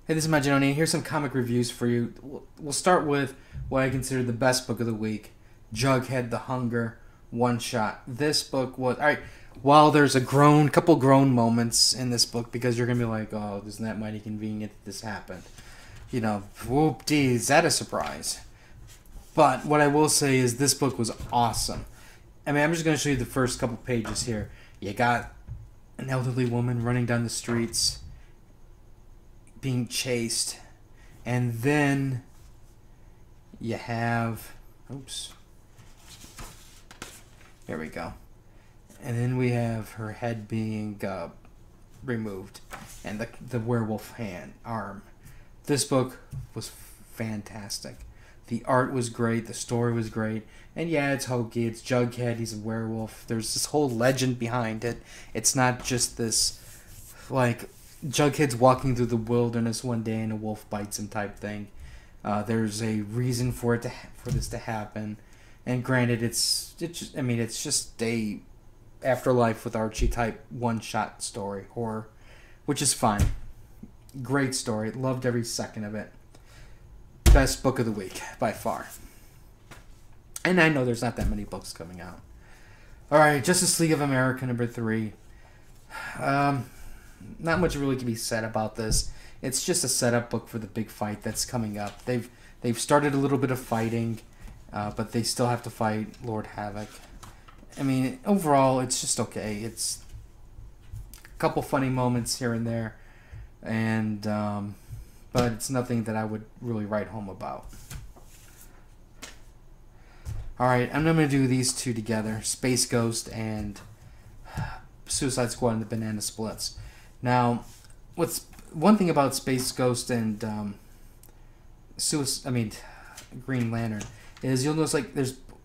Hey, this is Maginoni, and here's some comic reviews for you. We'll start with what I consider the best book of the week, Jughead the Hunger one shot. This book was alright. While there's a couple grown moments in this book, because you're gonna be like, "Oh, isn't that mighty convenient that this happened?" You know, whoop-dee, is that a surprise? But what I will say is this book was awesome. I mean, I'm just gonna show you the first couple pages here. You got an elderly woman running down the streets, being chased, and then you have, oops, there we go, and then we have her head being removed, and the werewolf arm. This book was fantastic. The art was great, the story was great, and yeah, it's hokey. It's Jughead, he's a werewolf. There's this whole legend behind it. It's not just this like Jughead's walking through the wilderness one day and a wolf bites him type thing. There's a reason for this to happen, and granted, it's just a afterlife with Archie type one shot story horror, which is fine. Great story, loved every second of it. Best book of the week by far. And I know there's not that many books coming out. All right, Justice League of America #3. Not much really can be said about this. It's just a setup book for the big fight that's coming up. They've started a little bit of fighting, but they still have to fight Lord Havoc. I mean, overall, it's just okay. It's a couple funny moments here and there, and but it's nothing that I would really write home about. All right, I'm going to do these two together: Space Ghost and Suicide Squad and the Banana Splits. Now, what's one thing about Space Ghost and Green Lantern is you'll notice it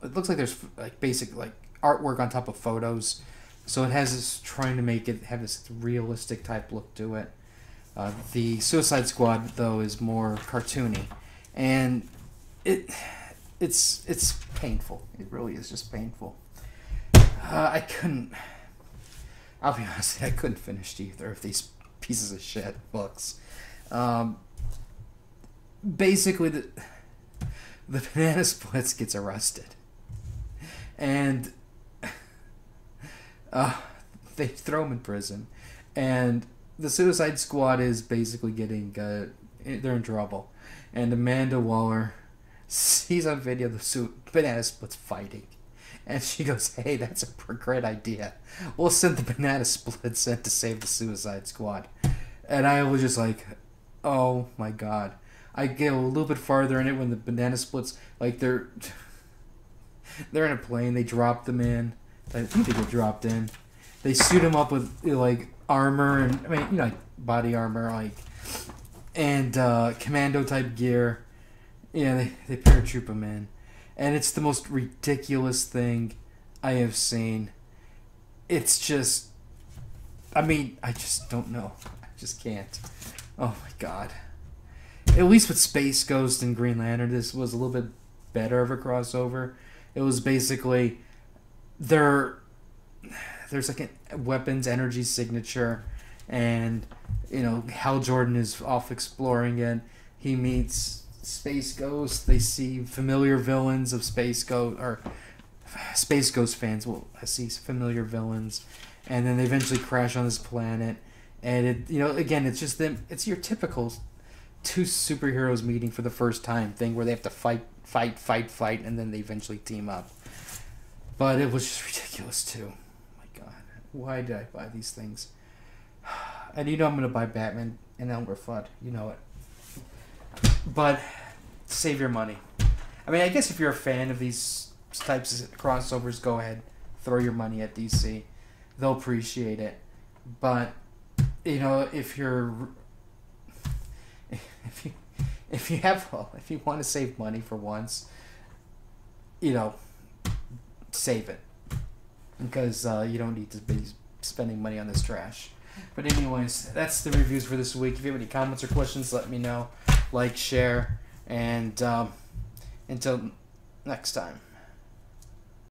looks like there's like basic like artwork on top of photos, so it has this trying to make it have this realistic type look to it. The Suicide Squad though is more cartoony, and it's painful. It really is just painful. I'll be honest, I couldn't finish either of these pieces of shit books. Basically, the Banana Splits gets arrested, and they throw him in prison, and the Suicide Squad is basically getting they're in trouble, and Amanda Waller sees on video the Banana Splits fighting. And she goes, "Hey, that's a great idea. We'll send the Banana Splits in to save the Suicide Squad." And I was just like, oh my god. I get a little bit farther in it when the Banana Splits, like they're in a plane, they drop them in. I think they get dropped in. They suit them up with like armor and like body armor, like and commando type gear. Yeah, they paratroop them in. And it's the most ridiculous thing I have seen. It's just, I just don't know. I just can't. Oh my god. At least with Space Ghost and Green Lantern, this was a little bit better of a crossover. It was basically, there's like a weapons energy signature, and, Hal Jordan is off exploring it. He meets Space Ghost. They see familiar villains of Space Ghost, or Space Ghost fans will see familiar villains, and then they eventually crash on this planet. And again, it's just them. It's your typical two superheroes meeting for the first time thing, where they have to fight, and then they eventually team up. But it was just ridiculous too. Oh my god, why did I buy these things? And I'm gonna buy Batman and Elmer Fudd. You know it. But save your money. I guess if you're a fan of these types of crossovers, go ahead, throw your money at DC. They'll appreciate it. But if you want to save money for once, save it, because you don't need to be spending money on this trash. But anyways, that's the reviews for this week. If you have any comments or questions, let me know. Like, share, and until next time.